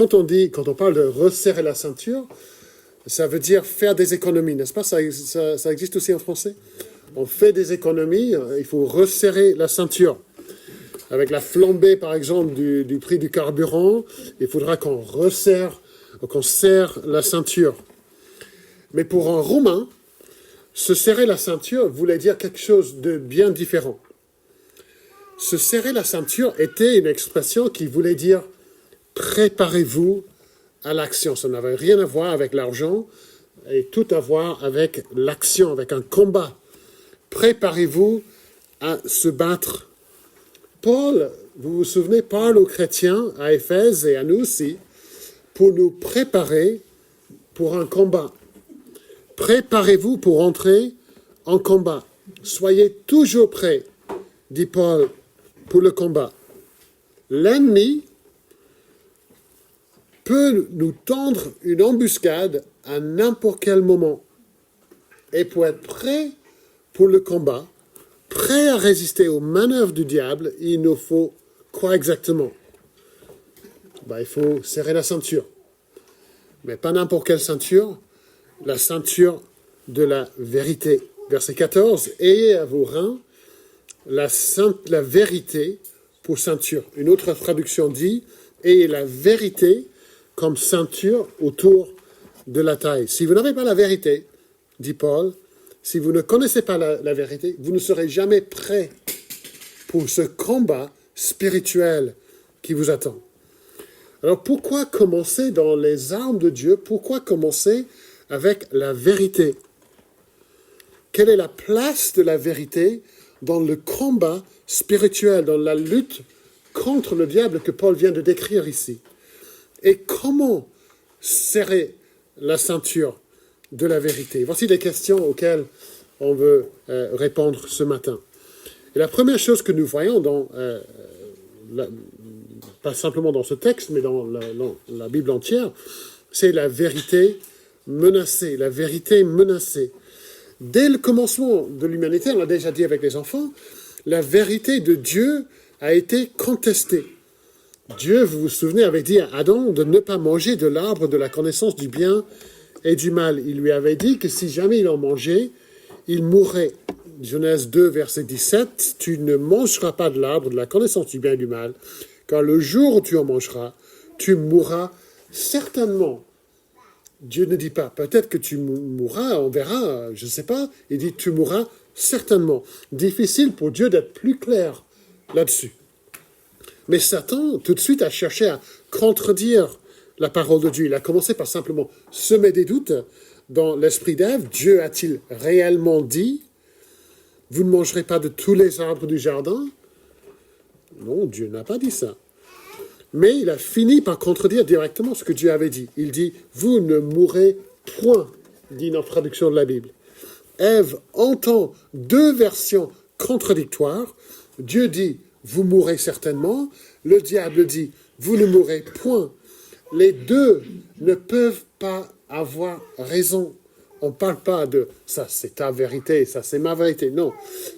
Quand on parle de resserrer la ceinture, ça veut dire faire des économies, n'est-ce pas? Ça existe aussi en français. On fait des économies, il faut resserrer la ceinture. Avec la flambée, par exemple, du prix du carburant, il faudra qu'on serre la ceinture. Mais pour un Romain, se serrer la ceinture voulait dire quelque chose de bien différent. Se serrer la ceinture était une expression qui voulait dire « préparez-vous à l'action ». Ça n'avait rien à voir avec l'argent et tout à voir avec l'action, avec un combat. Préparez-vous à se battre. Paul, vous vous souvenez, parle aux chrétiens à Éphèse et à nous aussi pour nous préparer pour un combat. Préparez-vous pour entrer en combat. Soyez toujours prêts, dit Paul, pour le combat. L'ennemi peut nous tendre une embuscade à n'importe quel moment. Et pour être prêt pour le combat, prêt à résister aux manœuvres du diable, il nous faut quoi exactement? Il faut serrer la ceinture. Mais pas n'importe quelle ceinture, la ceinture de la vérité. Verset 14, « Ayez à vos reins la vérité pour ceinture. » Une autre traduction dit, « Ayez la vérité comme ceinture autour de la taille. » Si vous n'avez pas la vérité, dit Paul, si vous ne connaissez pas la vérité, vous ne serez jamais prêt pour ce combat spirituel qui vous attend. Alors pourquoi commencer dans les armes de Dieu? Pourquoi commencer avec la vérité? Quelle est la place de la vérité dans le combat spirituel, dans la lutte contre le diable que Paul vient de décrire ici? Et comment serrer la ceinture de la vérité? Voici les questions auxquelles on veut répondre ce matin. Et la première chose que nous voyons pas simplement dans ce texte, mais dans la Bible entière, c'est la vérité menacée. La vérité menacée. Dès le commencement de l'humanité, on l'a déjà dit avec les enfants, la vérité de Dieu a été contestée. Dieu, vous vous souvenez, avait dit à Adam de ne pas manger de l'arbre de la connaissance du bien et du mal. Il lui avait dit que si jamais il en mangeait, il mourrait. Genèse 2, verset 17, « Tu ne mangeras pas de l'arbre de la connaissance du bien et du mal, car le jour où tu en mangeras, tu mourras certainement. » Dieu ne dit pas, peut-être que tu mourras, on verra, je ne sais pas. Il dit, tu mourras certainement. Difficile pour Dieu d'être plus clair là-dessus. Mais Satan, tout de suite, a cherché à contredire la parole de Dieu. Il a commencé par simplement semer des doutes dans l'esprit d'Ève. Dieu a-t-il réellement dit, vous ne mangerez pas de tous les arbres du jardin? Non, Dieu n'a pas dit ça. Mais il a fini par contredire directement ce que Dieu avait dit. Il dit, vous ne mourrez point, dit notre traduction de la Bible. Ève entend deux versions contradictoires. Dieu dit, vous mourrez certainement. Le diable dit, vous ne mourrez point. Les deux ne peuvent pas avoir raison. On ne parle pas de ça c'est ta vérité, ça c'est ma vérité. Non,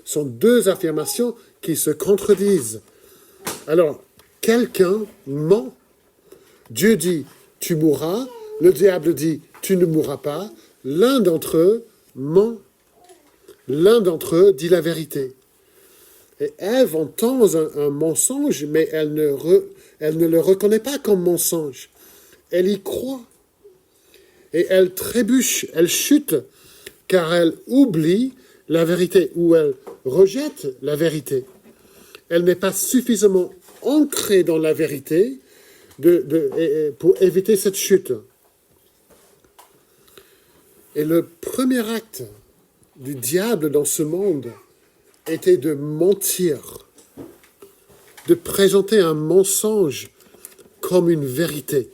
ce sont deux affirmations qui se contredisent. Alors, quelqu'un ment. Dieu dit, tu mourras. Le diable dit, tu ne mourras pas. L'un d'entre eux ment. L'un d'entre eux dit la vérité. Et Ève entend un mensonge, mais elle ne le reconnaît pas comme mensonge. Elle y croit. Et elle trébuche, elle chute, car elle oublie la vérité, ou elle rejette la vérité. Elle n'est pas suffisamment ancrée dans la vérité pour éviter cette chute. Et le premier acte du diable dans ce monde était de mentir, de présenter un mensonge comme une vérité.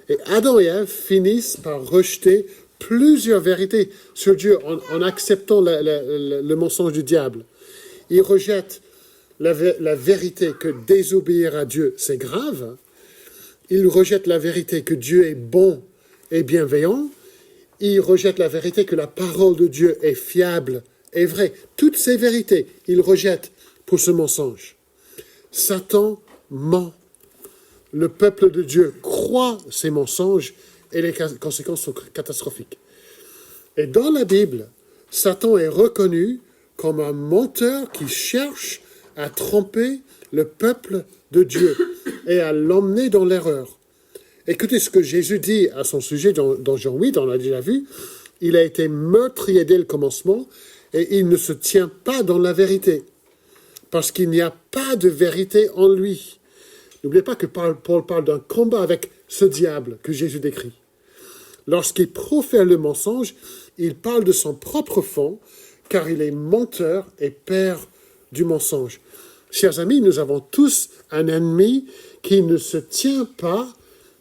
Et Adam et Ève finissent par rejeter plusieurs vérités sur Dieu en acceptant le mensonge du diable. Ils rejettent la vérité que désobéir à Dieu, c'est grave. Ils rejettent la vérité que Dieu est bon et bienveillant. Ils rejettent la vérité que la parole de Dieu est fiable et vraie. Toutes ces vérités, ils rejettent pour ce mensonge. Satan ment. le peuple de Dieu croit ces mensonges et les conséquences sont catastrophiques. Et dans la Bible, Satan est reconnu comme un menteur qui cherche à tromper le peuple de Dieu et à l'emmener dans l'erreur. Écoutez ce que Jésus dit à son sujet dans Jean 8, on l'a déjà vu. Il a été meurtrier dès le commencement et il ne se tient pas dans la vérité, parce qu'il n'y a pas de vérité en lui. N'oubliez pas que Paul parle d'un combat avec ce diable que Jésus décrit. Lorsqu'il profère le mensonge, il parle de son propre fond, car il est menteur et père du mensonge. Chers amis, nous avons tous un ennemi qui ne se tient pas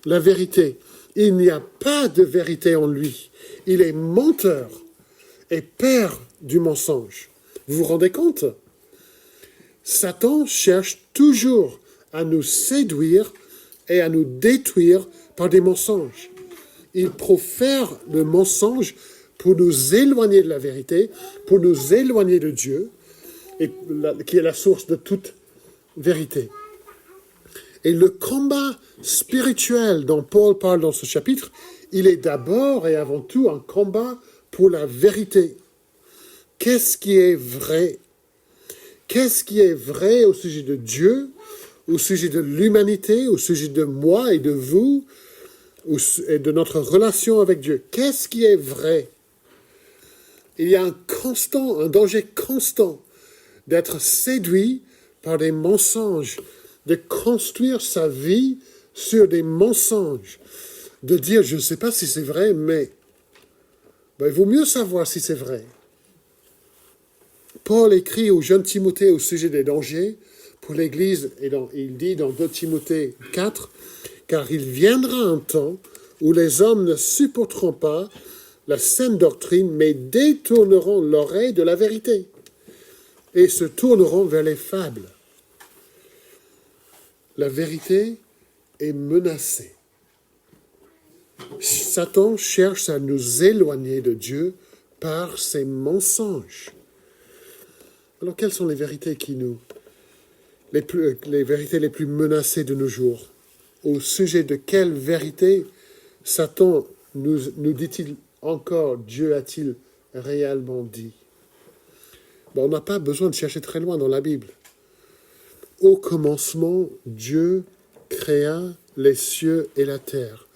la vérité. Il n'y a pas de vérité en lui. Il est menteur et père du mensonge. Vous vous rendez compte? Satan cherche toujours à nous séduire et à nous détruire par des mensonges. Il profère le mensonge pour nous éloigner de la vérité, pour nous éloigner de Dieu, qui est la source de toute vérité. Et le combat spirituel dont Paul parle dans ce chapitre, il est d'abord et avant tout un combat pour la vérité. Qu'est-ce qui est vrai? Qu'est-ce qui est vrai au sujet de Dieu, au sujet de l'humanité, au sujet de moi et de vous, et de notre relation avec Dieu? Qu'est-ce qui est vrai? Il y a un danger constant d'être séduit par des mensonges, de construire sa vie sur des mensonges, de dire, je ne sais pas si c'est vrai, mais il vaut mieux savoir si c'est vrai. Paul écrit au jeune Timothée au sujet des dangers pour l'Église, et il dit dans 2 Timothée 4, « Car il viendra un temps où les hommes ne supporteront pas la saine doctrine, mais détourneront l'oreille de la vérité et se tourneront vers les fables. » La vérité est menacée. Satan cherche à nous éloigner de Dieu par ses mensonges. Alors, quelles sont les vérités les vérités les plus menacées de nos jours? Au sujet de quelle vérité Satan nous dit-il encore, Dieu a-t-il réellement dit? On n'a pas besoin de chercher très loin dans la Bible. Au commencement, Dieu créa les cieux et la terre.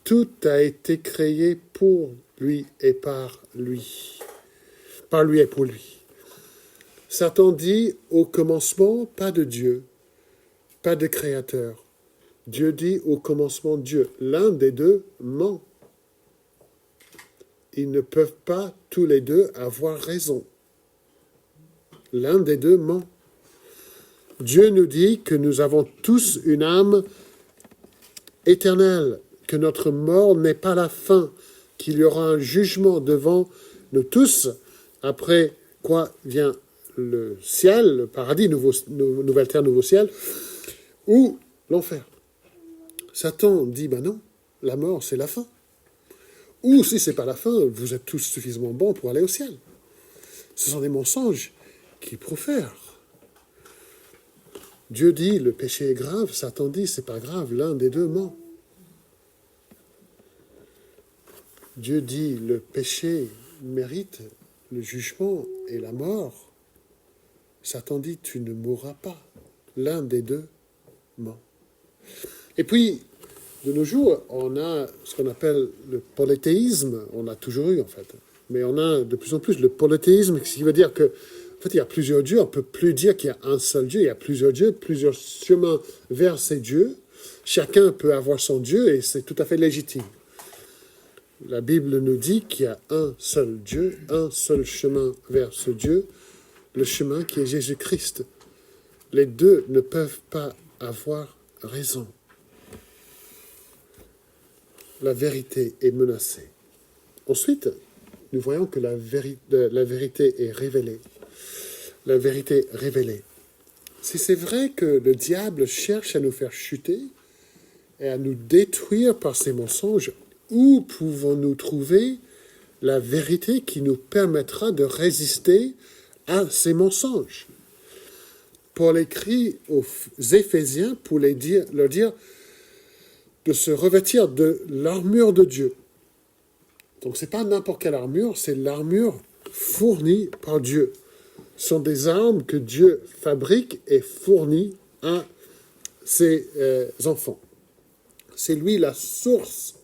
Tout a été créé pour lui et par lui. Par lui et pour lui. Satan dit, au commencement, pas de Dieu, pas de créateur. Dieu dit, au commencement, Dieu. L'un des deux ment. Ils ne peuvent pas tous les deux avoir raison. L'un des deux ment. Dieu nous dit que nous avons tous une âme éternelle, que notre mort n'est pas la fin, qu'il y aura un jugement devant nous tous, après quoi vient le ciel, le paradis, nouvelle terre, nouveau ciel, ou l'enfer. Satan dit, non, la mort c'est la fin. Ou si c'est pas la fin, vous êtes tous suffisamment bons pour aller au ciel. Ce sont des mensonges qui profèrent. Dieu dit, le péché est grave, Satan dit, c'est pas grave, l'un des deux ment. Dieu dit, le péché mérite le jugement et la mort. Satan dit, tu ne mourras pas. L'un des deux ment. Et puis, de nos jours, on a ce qu'on appelle le polythéisme. On a toujours eu, en fait. Mais on a de plus en plus le polythéisme, ce qui veut dire que, en fait, il y a plusieurs dieux. On ne peut plus dire qu'il y a un seul Dieu. Il y a plusieurs dieux, plusieurs chemins vers ces dieux. Chacun peut avoir son Dieu et c'est tout à fait légitime. La Bible nous dit qu'il y a un seul Dieu, un seul chemin vers ce Dieu, le chemin qui est Jésus-Christ. Les deux ne peuvent pas avoir raison. La vérité est menacée. Ensuite, nous voyons que la vérité est révélée. La vérité révélée. Si c'est vrai que le diable cherche à nous faire chuter et à nous détruire par ses mensonges, où pouvons-nous trouver la vérité qui nous permettra de résister à ces mensonges? Paul écrit aux Éphésiens pour leur dire de se revêtir de l'armure de Dieu. Donc ce n'est pas n'importe quelle armure, c'est l'armure fournie par Dieu. Ce sont des armes que Dieu fabrique et fournit à ses enfants. C'est lui la source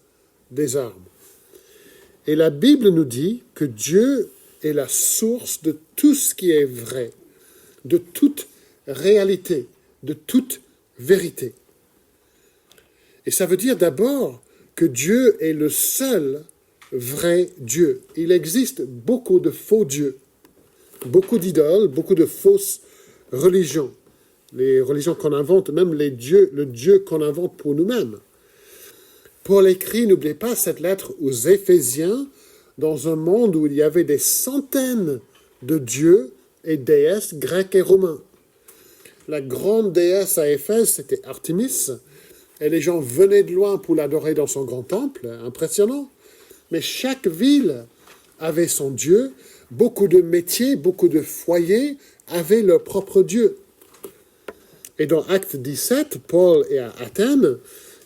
des armes. Et la Bible nous dit que Dieu est la source de tout ce qui est vrai, de toute réalité, de toute vérité. Et ça veut dire d'abord que Dieu est le seul vrai Dieu. Il existe beaucoup de faux dieux, beaucoup d'idoles, beaucoup de fausses religions. Les religions qu'on invente, même le Dieu qu'on invente pour nous-mêmes. Paul écrit, n'oubliez pas cette lettre aux Éphésiens, dans un monde où il y avait des centaines de dieux et déesses grecs et romains. La grande déesse à Éphèse, c'était Artémis, et les gens venaient de loin pour l'adorer dans son grand temple, impressionnant. Mais chaque ville avait son dieu, beaucoup de métiers, beaucoup de foyers avaient leur propre dieu. Et dans Acte 17, Paul est à Athènes,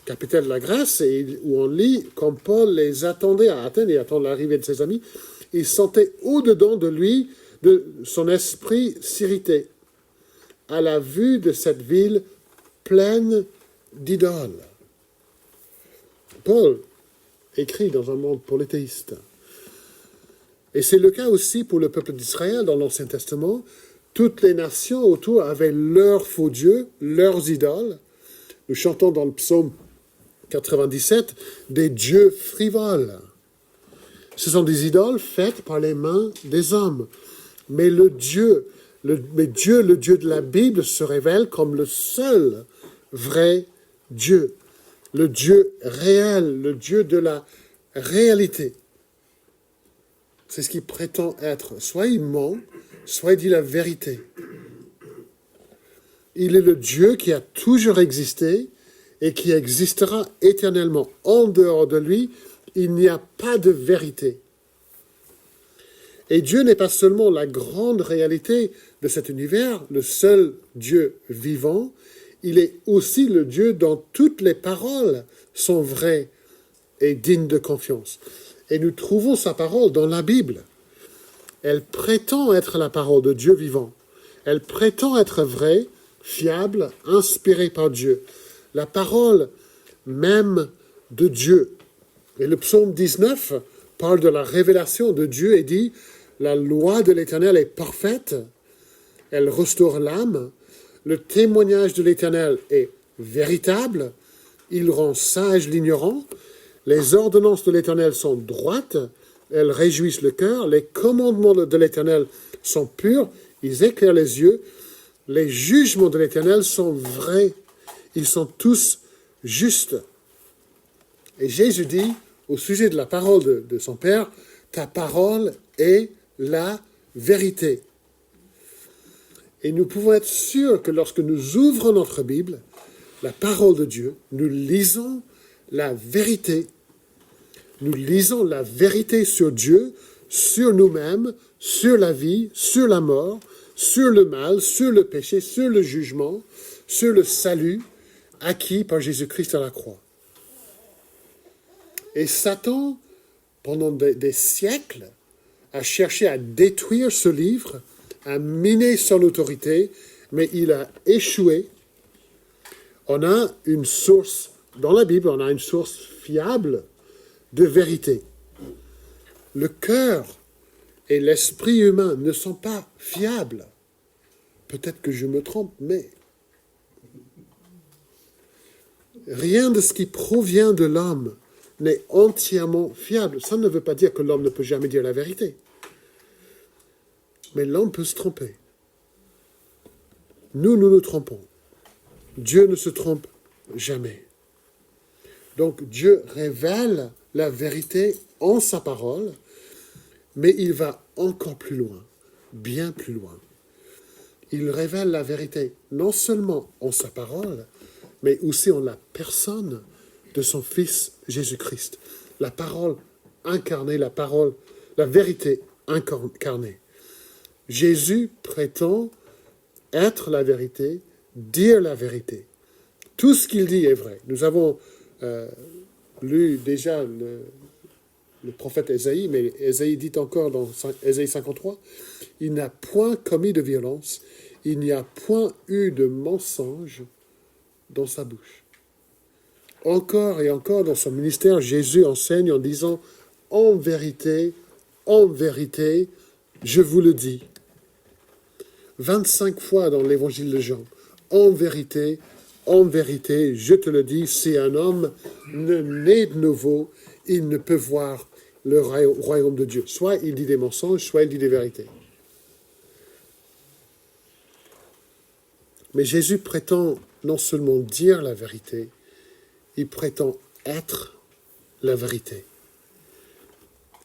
capitale de la Grèce, où on lit, comme Paul les attendait à Athènes et attend l'arrivée de ses amis, il sentait au-dedans de lui, de son esprit s'irriter, à la vue de cette ville pleine d'idoles. Paul écrit dans un monde polythéiste. Et c'est le cas aussi pour le peuple d'Israël dans l'Ancien Testament. Toutes les nations autour avaient leurs faux dieux, leurs idoles. Nous chantons dans le psaume 97 des dieux frivoles. Ce sont des idoles faites par les mains des hommes. Mais le Dieu de la Bible se révèle comme le seul vrai Dieu. Le Dieu réel, le Dieu de la réalité. C'est ce qu'il prétend être. Soit il ment, soit il dit la vérité. Il est le Dieu qui a toujours existé et qui existera éternellement. En dehors de lui, il n'y a pas de vérité. Et Dieu n'est pas seulement la grande réalité de cet univers, le seul Dieu vivant, il est aussi le Dieu dont toutes les paroles sont vraies et dignes de confiance. Et nous trouvons sa parole dans la Bible. Elle prétend être la parole de Dieu vivant. Elle prétend être vraie, fiable, inspirée par Dieu. La parole même de Dieu. Et le psaume 19 parle de la révélation de Dieu et dit « La loi de l'Éternel est parfaite, elle restaure l'âme, le témoignage de l'Éternel est véritable, il rend sage l'ignorant, les ordonnances de l'Éternel sont droites, elles réjouissent le cœur, les commandements de l'Éternel sont purs, ils éclairent les yeux, les jugements de l'Éternel sont vrais, ils sont tous justes. » Et Jésus dit, au sujet de la parole de son Père, « Ta parole est la vérité. » Et nous pouvons être sûrs que lorsque nous ouvrons notre Bible, la parole de Dieu, nous lisons la vérité. Nous lisons la vérité sur Dieu, sur nous-mêmes, sur la vie, sur la mort, sur le mal, sur le péché, sur le jugement, sur le salut acquis par Jésus-Christ à la croix. Et Satan, pendant des siècles, a cherché à détruire ce livre, à miner son autorité, mais il a échoué. On a une source, dans la Bible, on a une source fiable de vérité. Le cœur et l'esprit humain ne sont pas fiables. Peut-être que je me trompe, mais rien de ce qui provient de l'homme n'est entièrement fiable. Ça ne veut pas dire que l'homme ne peut jamais dire la vérité. Mais l'homme peut se tromper. Nous nous trompons. Dieu ne se trompe jamais. Donc Dieu révèle la vérité en sa parole, mais il va encore plus loin, bien plus loin. Il révèle la vérité non seulement en sa parole, mais aussi en la personne de son Fils Jésus-Christ. La parole incarnée, la vérité incarnée. Jésus prétend être la vérité, dire la vérité. Tout ce qu'il dit est vrai. Nous avons lu déjà le prophète Ésaïe, mais Ésaïe dit encore dans Ésaïe 53, « Il n'a point commis de violence, il n'y a point eu de mensonge dans sa bouche. » Encore et encore dans son ministère, Jésus enseigne en disant « En vérité, je vous le dis. » 25 fois dans l'évangile de Jean. « En vérité, je te le dis, si un homme ne naît de nouveau, il ne peut voir le royaume de Dieu. » Soit il dit des mensonges, soit il dit des vérités. Mais Jésus prétend non seulement dire la vérité, il prétend être la vérité.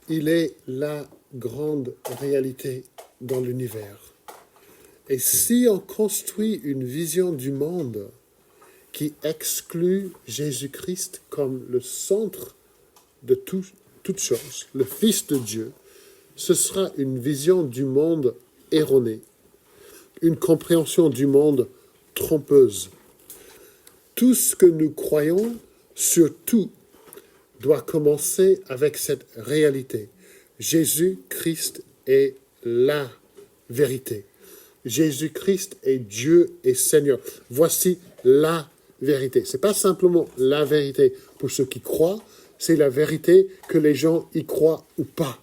Il est la grande réalité dans l'univers. Et si on construit une vision du monde qui exclut Jésus-Christ comme le centre de toute chose, le Fils de Dieu, ce sera une vision du monde erronée, une compréhension du monde trompeuse. Tout ce que nous croyons sur tout doit commencer avec cette réalité. Jésus-Christ est la vérité. Jésus-Christ est Dieu et Seigneur. Voici la vérité. Ce n'est pas simplement la vérité pour ceux qui croient, c'est la vérité que les gens y croient ou pas.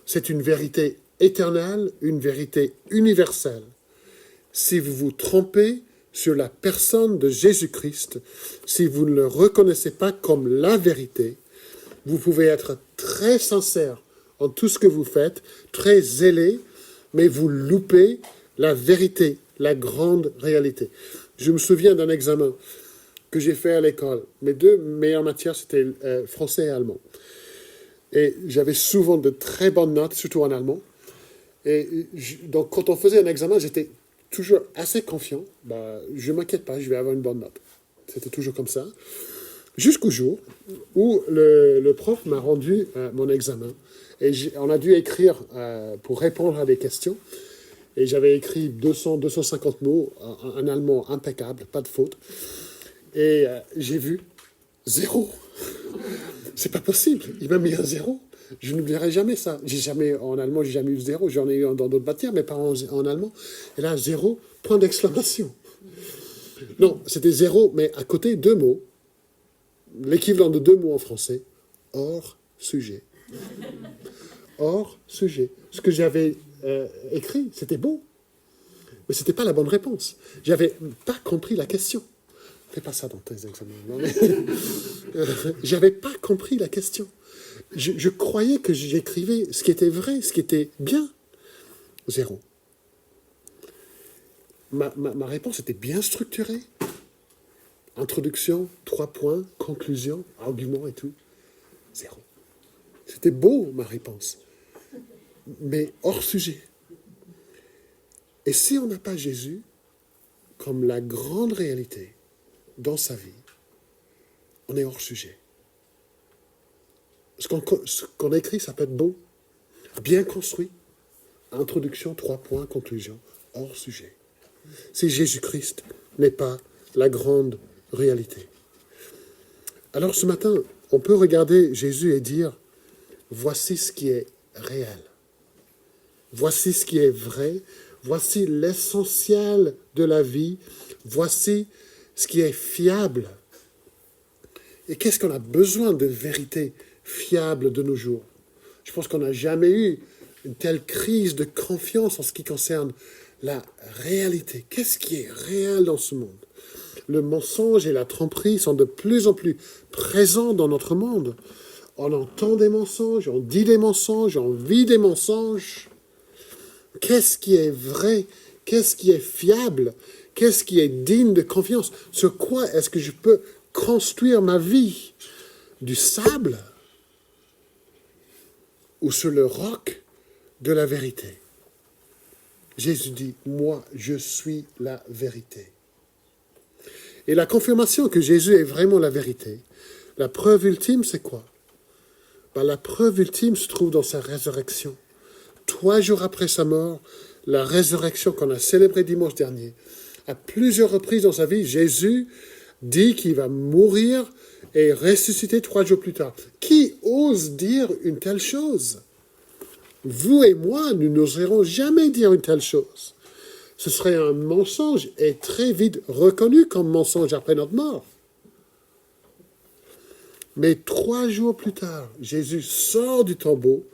C'est une vérité éternelle, une vérité universelle. Si vous vous trompez sur la personne de Jésus-Christ, si vous ne le reconnaissez pas comme la vérité, vous pouvez être très sincère en tout ce que vous faites, très zélé, mais vous loupez la vérité, la grande réalité. Je me souviens d'un examen que j'ai fait à l'école. Mes deux meilleures matières, c'était français et allemand. Et j'avais souvent de très bonnes notes, surtout en allemand. Et donc, quand on faisait un examen, j'étais toujours assez confiant. Je ne m'inquiète pas, je vais avoir une bonne note. C'était toujours comme ça. Jusqu'au jour où le prof m'a rendu mon examen. Et on a dû écrire pour répondre à des questions. Et j'avais écrit 250 mots, en allemand impeccable, pas de faute. Et j'ai vu 0. C'est pas possible. Il m'a mis un 0. Je n'oublierai jamais ça. En allemand, j'ai jamais eu 0. J'en ai eu dans d'autres matières, mais pas en allemand. Et là, 0, point d'exclamation. Non, c'était 0, mais à côté, 2 mots. L'équivalent de 2 mots en français. Hors sujet. Hors sujet. Ce que j'avais écrit, c'était beau. Mais ce n'était pas la bonne réponse. J'avais pas compris la question. Fais pas ça dans tes examens. Non, mais j'avais pas compris la question. Je croyais que j'écrivais ce qui était vrai, ce qui était bien. 0. Ma réponse était bien structurée. Introduction, 3 points, conclusion, argument et tout. 0. C'était beau, ma réponse. Mais hors sujet. Et si on n'a pas Jésus comme la grande réalité dans sa vie, on est hors sujet. Ce qu'on écrit, ça peut être beau, bien construit. Introduction, 3 points, conclusion, hors sujet. Si Jésus-Christ n'est pas la grande réalité. Alors ce matin, on peut regarder Jésus et dire, voici ce qui est réel. Voici ce qui est vrai. Voici l'essentiel de la vie. Voici ce qui est fiable. Et qu'est-ce qu'on a besoin de vérité fiable de nos jours? Je pense qu'on n'a jamais eu une telle crise de confiance en ce qui concerne la réalité. Qu'est-ce qui est réel dans ce monde? Le mensonge et la tromperie sont de plus en plus présents dans notre monde. On entend des mensonges, on dit des mensonges, on vit des mensonges. Qu'est-ce qui est vrai? Qu'est-ce qui est fiable? Qu'est-ce qui est digne de confiance? Sur quoi est-ce que je peux construire ma vie? Du sable ou sur le roc de la vérité? Jésus dit, moi, je suis la vérité. Et la confirmation que Jésus est vraiment la vérité, la preuve ultime, c'est quoi? La preuve ultime se trouve dans sa résurrection. 3 jours après sa mort, la résurrection qu'on a célébrée dimanche dernier, à plusieurs reprises dans sa vie, Jésus dit qu'il va mourir et ressusciter 3 jours plus tard. Qui ose dire une telle chose? Vous et moi, nous n'oserons jamais dire une telle chose. Ce serait un mensonge et très vite reconnu comme mensonge après notre mort. Mais 3 jours plus tard, Jésus sort du tombeau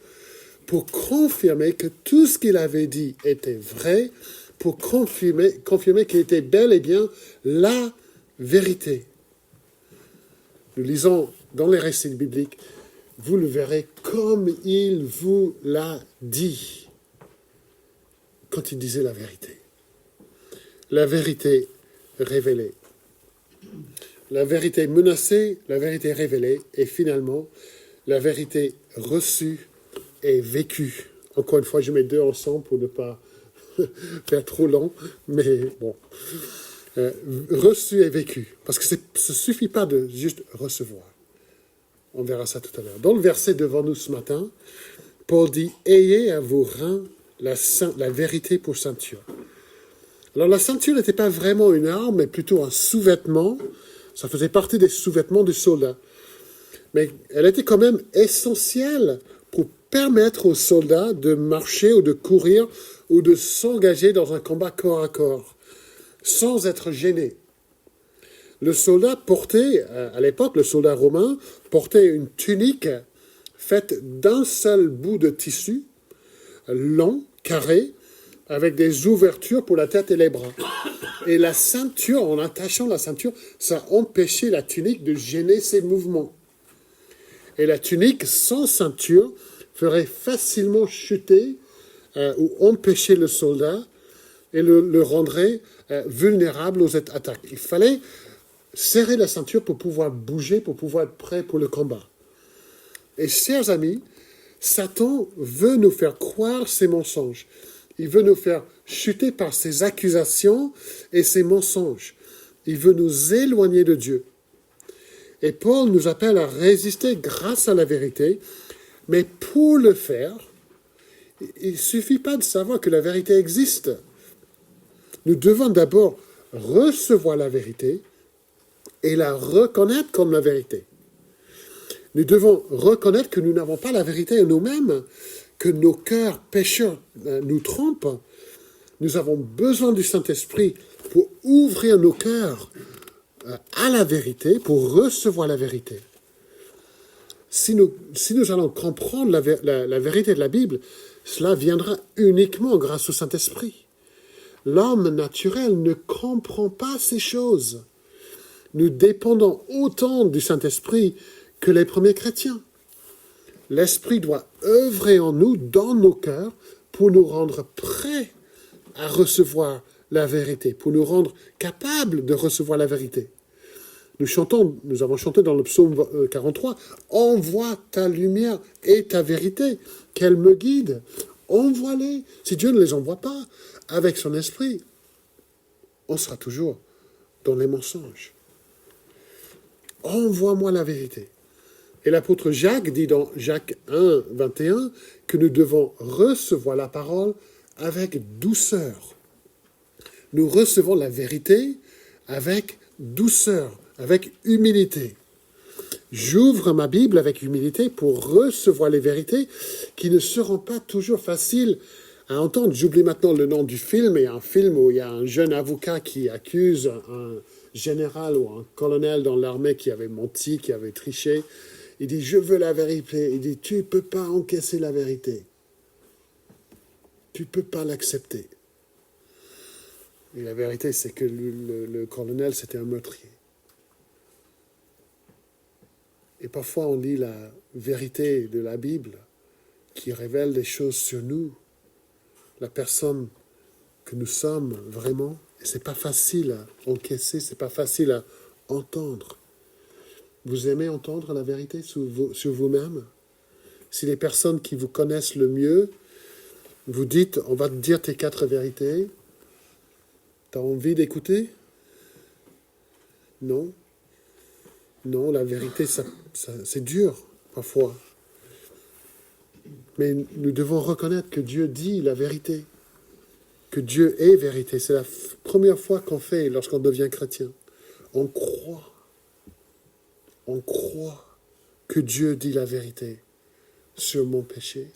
pour confirmer que tout ce qu'il avait dit était vrai, pour confirmer qu'il était bel et bien la vérité. Nous lisons dans les récits bibliques, vous le verrez comme il vous l'a dit, quand il disait la vérité. La vérité révélée. La vérité menacée, la vérité révélée, et finalement, la vérité reçue et vécue. Encore une fois, je mets 2 ensemble pour ne pas faire trop long, mais bon. Reçu et vécu. Parce que ça ne suffit pas de juste recevoir. On verra ça tout à l'heure. Dans le verset devant nous ce matin, Paul dit « Ayez à vos reins la vérité pour ceinture ». Alors la ceinture n'était pas vraiment une arme, mais plutôt un sous-vêtement. Ça faisait partie des sous-vêtements du soldat. Mais elle était quand même essentielle pour permettre aux soldats de marcher ou de courir ou de s'engager dans un combat corps à corps, sans être gêné. Le soldat portait, à l'époque, le soldat romain portait une tunique faite d'un seul bout de tissu, long, carré, avec des ouvertures pour la tête et les bras. Et la ceinture, en attachant la ceinture, ça empêchait la tunique de gêner ses mouvements. Et la tunique sans ceinture ferait facilement chuter ou empêcher le soldat et le rendrait vulnérable aux attaques. Il fallait serrer la ceinture pour pouvoir bouger, pour pouvoir être prêt pour le combat. Et chers amis, Satan veut nous faire croire ses mensonges. Il veut nous faire chuter par ses accusations et ses mensonges. Il veut nous éloigner de Dieu. Et Paul nous appelle à résister grâce à la vérité, mais pour le faire, il ne suffit pas de savoir que la vérité existe. Nous devons d'abord recevoir la vérité et la reconnaître comme la vérité. Nous devons reconnaître que nous n'avons pas la vérité en nous-mêmes, que nos cœurs pécheurs nous trompent. Nous avons besoin du Saint-Esprit pour ouvrir nos cœurs à la vérité, pour recevoir la vérité. Si nous allons comprendre la vérité de la Bible, cela viendra uniquement grâce au Saint-Esprit. L'homme naturel ne comprend pas ces choses. Nous dépendons autant du Saint-Esprit que les premiers chrétiens. L'Esprit doit œuvrer en nous, dans nos cœurs, pour nous rendre prêts à recevoir la vérité, pour nous rendre capables de recevoir la vérité. Nous avons chanté dans le psaume 43, « Envoie ta lumière et ta vérité, qu'elle me guide. Envoie-les. » Si Dieu ne les envoie pas avec son esprit, on sera toujours dans les mensonges. Envoie-moi la vérité. Et l'apôtre Jacques dit dans Jacques 1, 21 que nous devons recevoir la parole avec douceur. Nous recevons la vérité avec douceur, avec humilité. J'ouvre ma Bible avec humilité pour recevoir les vérités qui ne seront pas toujours faciles à entendre. J'oublie maintenant le nom du film, et un film où il y a un jeune avocat qui accuse un général ou un colonel dans l'armée qui avait menti, qui avait triché. Il dit « Je veux la vérité ». Il dit « Tu ne peux pas encaisser la vérité. Tu ne peux pas l'accepter. » Et la vérité, c'est que le colonel, c'était un meurtrier. Et parfois, on lit la vérité de la Bible qui révèle des choses sur nous, la personne que nous sommes vraiment. Et ce n'est pas facile à encaisser, ce n'est pas facile à entendre. Vous aimez entendre la vérité sur vous-même? Si les personnes qui vous connaissent le mieux vous dites, on va te dire tes 4 vérités, tu as envie d'écouter? Non. Non, la vérité, c'est dur, parfois. Mais nous devons reconnaître que Dieu dit la vérité, que Dieu est vérité. C'est la première fois qu'on fait lorsqu'on devient chrétien. On croit que Dieu dit la vérité sur mon péché,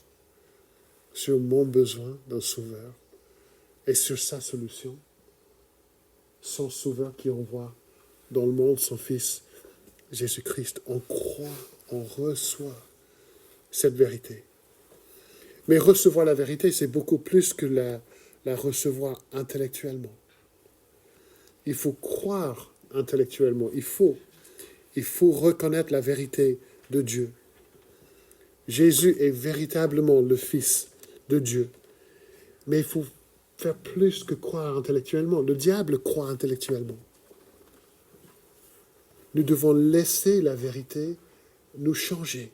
sur mon besoin d'un sauveur et sur sa solution. Son sauveur qui envoie dans le monde son Fils Jésus-Christ. On croit, on reçoit cette vérité. Mais recevoir la vérité, c'est beaucoup plus que la recevoir intellectuellement. Il faut croire intellectuellement. Il faut reconnaître la vérité de Dieu. Jésus est véritablement le Fils de Dieu. Mais il faut faire plus que croire intellectuellement. Le diable croit intellectuellement. Nous devons laisser la vérité nous changer.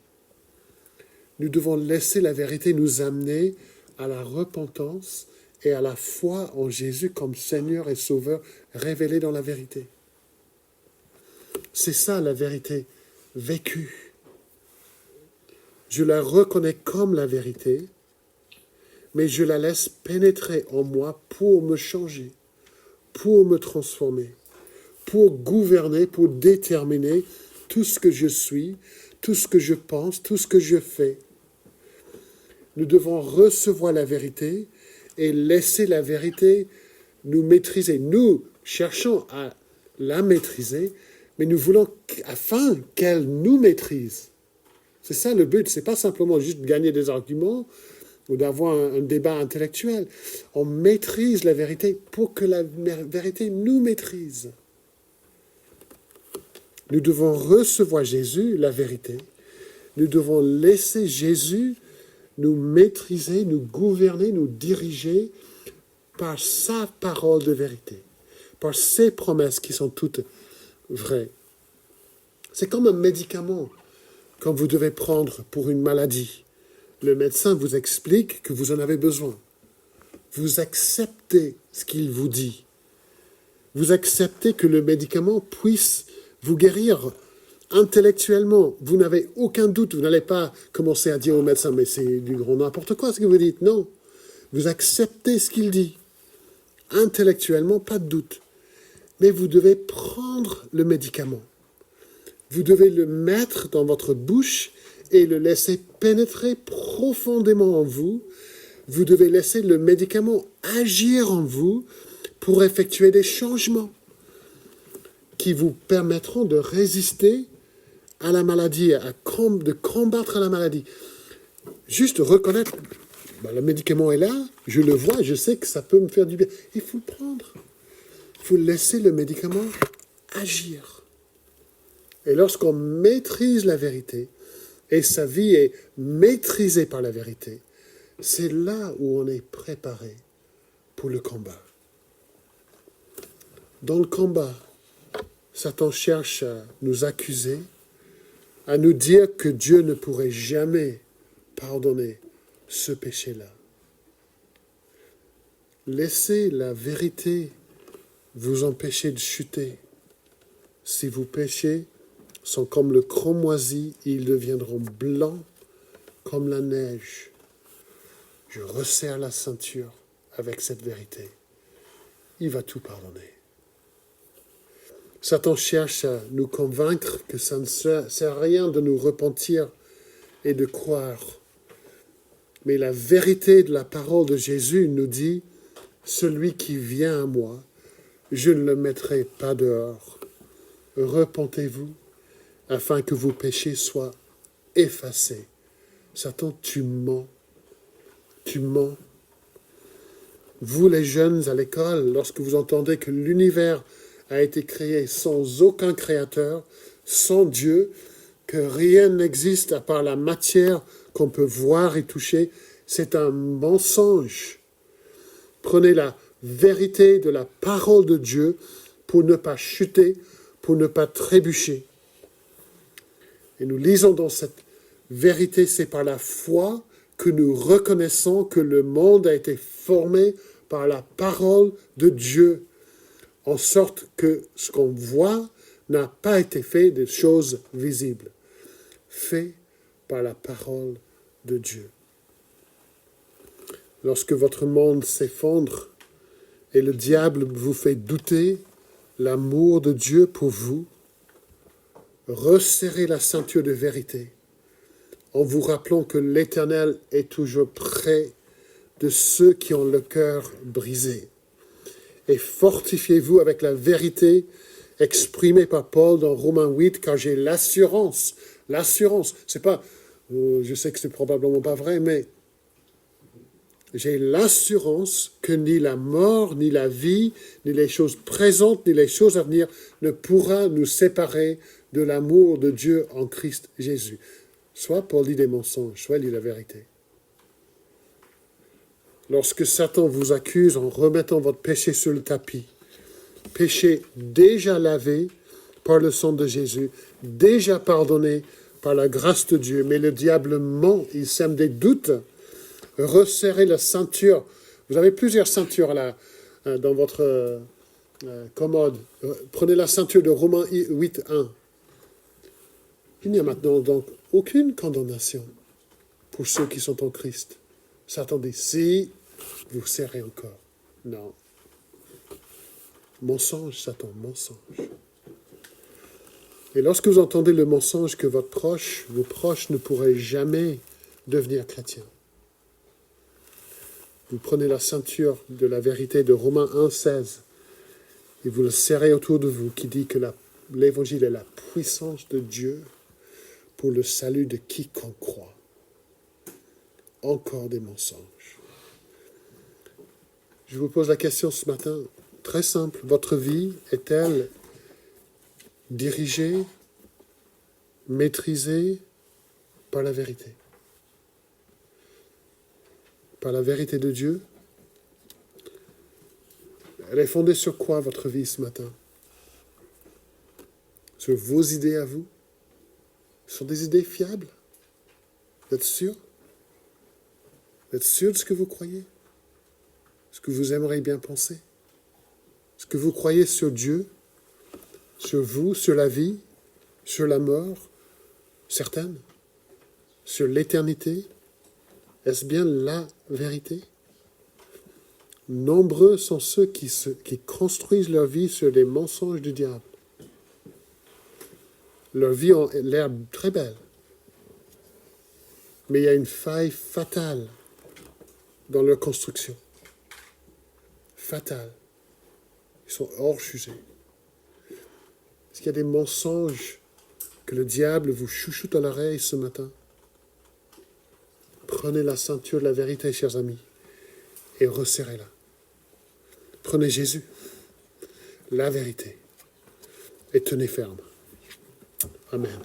Nous devons laisser la vérité nous amener à la repentance et à la foi en Jésus comme Seigneur et Sauveur révélé dans la vérité. C'est ça la vérité vécue. Je la reconnais comme la vérité, mais je la laisse pénétrer en moi pour me changer, pour me transformer, pour gouverner, pour déterminer tout ce que je suis, tout ce que je pense, tout ce que je fais. Nous devons recevoir la vérité et laisser la vérité nous maîtriser. Nous cherchons à la maîtriser, mais nous voulons afin qu'elle nous maîtrise. C'est ça le but, c'est pas simplement juste de gagner des arguments ou d'avoir un débat intellectuel. On maîtrise la vérité pour que la vérité nous maîtrise. Nous devons recevoir Jésus, la vérité. Nous devons laisser Jésus nous maîtriser, nous gouverner, nous diriger par sa parole de vérité, par ses promesses qui sont toutes vraies. C'est comme un médicament quand vous devez prendre pour une maladie. Le médecin vous explique que vous en avez besoin. Vous acceptez ce qu'il vous dit. Vous acceptez que le médicament puisse vous guérir intellectuellement. Vous n'avez aucun doute. Vous n'allez pas commencer à dire au médecin « mais c'est du grand n'importe quoi ce que vous dites ». Non. Vous acceptez ce qu'il dit. Intellectuellement, pas de doute. Mais vous devez prendre le médicament. Vous devez le mettre dans votre bouche et le laisser pénétrer profondément en vous. Vous devez laisser le médicament agir en vous pour effectuer des changements qui vous permettront de résister à la maladie, de combattre la maladie. Juste reconnaître, le médicament est là, je le vois, je sais que ça peut me faire du bien. Il faut le prendre. Il faut laisser le médicament agir. Et lorsqu'on maîtrise la vérité, et sa vie est maîtrisée par la vérité, c'est là où on est préparé pour le combat. Dans le combat, Satan cherche à nous accuser, à nous dire que Dieu ne pourrait jamais pardonner ce péché-là. Laissez la vérité vous empêcher de chuter. Si vous péchez, sont comme le cramoisi, ils deviendront blancs comme la neige. Je resserre la ceinture avec cette vérité. Il va tout pardonner. Satan cherche à nous convaincre que ça ne sert à rien de nous repentir et de croire. Mais la vérité de la parole de Jésus nous dit « Celui qui vient à moi, je ne le mettrai pas dehors. Repentez-vous, afin que vos péchés soient effacés. » Satan, tu mens. Tu mens. Vous, les jeunes à l'école, lorsque vous entendez que l'univers a été créé sans aucun créateur, sans Dieu, que rien n'existe à part la matière qu'on peut voir et toucher, c'est un mensonge. Prenez la vérité de la parole de Dieu pour ne pas chuter, pour ne pas trébucher. Et nous lisons dans cette vérité, c'est par la foi que nous reconnaissons que le monde a été formé par la parole de Dieu, en sorte que ce qu'on voit n'a pas été fait de choses visibles, fait par la parole de Dieu. Lorsque votre monde s'effondre et le diable vous fait douter l'amour de Dieu pour vous, resserrez la ceinture de vérité en vous rappelant que l'Éternel est toujours près de ceux qui ont le cœur brisé. Et fortifiez-vous avec la vérité exprimée par Paul dans Romains 8, car j'ai l'assurance, c'est pas, je sais que c'est probablement pas vrai, mais j'ai l'assurance que ni la mort, ni la vie, ni les choses présentes, ni les choses à venir ne pourra nous séparer de l'amour de Dieu en Christ Jésus. Soit Paul dit des mensonges, soit il dit la vérité. Lorsque Satan vous accuse en remettant votre péché sur le tapis, péché déjà lavé par le sang de Jésus, déjà pardonné par la grâce de Dieu, mais le diable ment, il sème des doutes, resserrez la ceinture. Vous avez plusieurs ceintures là, dans votre commode. Prenez la ceinture de Romains 8, 1. Il n'y a maintenant donc aucune condamnation pour ceux qui sont en Christ. Satan dit, si vous serrez encore. Non. Mensonge, Satan, mensonge. Et lorsque vous entendez le mensonge que vos proches ne pourraient jamais devenir chrétiens, vous prenez la ceinture de la vérité de Romains 1, 16 et vous le serrez autour de vous, qui dit que l'évangile est la puissance de Dieu pour le salut de quiconque croit. Encore des mensonges. Je vous pose la question ce matin, très simple. Votre vie est-elle dirigée, maîtrisée par la vérité? Par la vérité de Dieu? Elle est fondée sur quoi, votre vie, ce matin? Sur vos idées à vous? Ce sont des idées fiables? Vous êtes sûr? Vous êtes sûr de ce que vous croyez? Ce que vous aimeriez bien penser? Ce que vous croyez sur Dieu? Sur vous? Sur la vie? Sur la mort? Certaines? Sur l'éternité? Est-ce bien la vérité? Nombreux sont ceux qui construisent leur vie sur les mensonges du diable. Leur vie a l'air très belle. Mais il y a une faille fatale dans leur construction. Fatale. Ils sont hors sujet. Est-ce qu'il y a des mensonges que le diable vous chouchoute à l'oreille ce matin? Prenez la ceinture de la vérité, chers amis, et resserrez-la. Prenez Jésus, la vérité, et tenez ferme. Amen.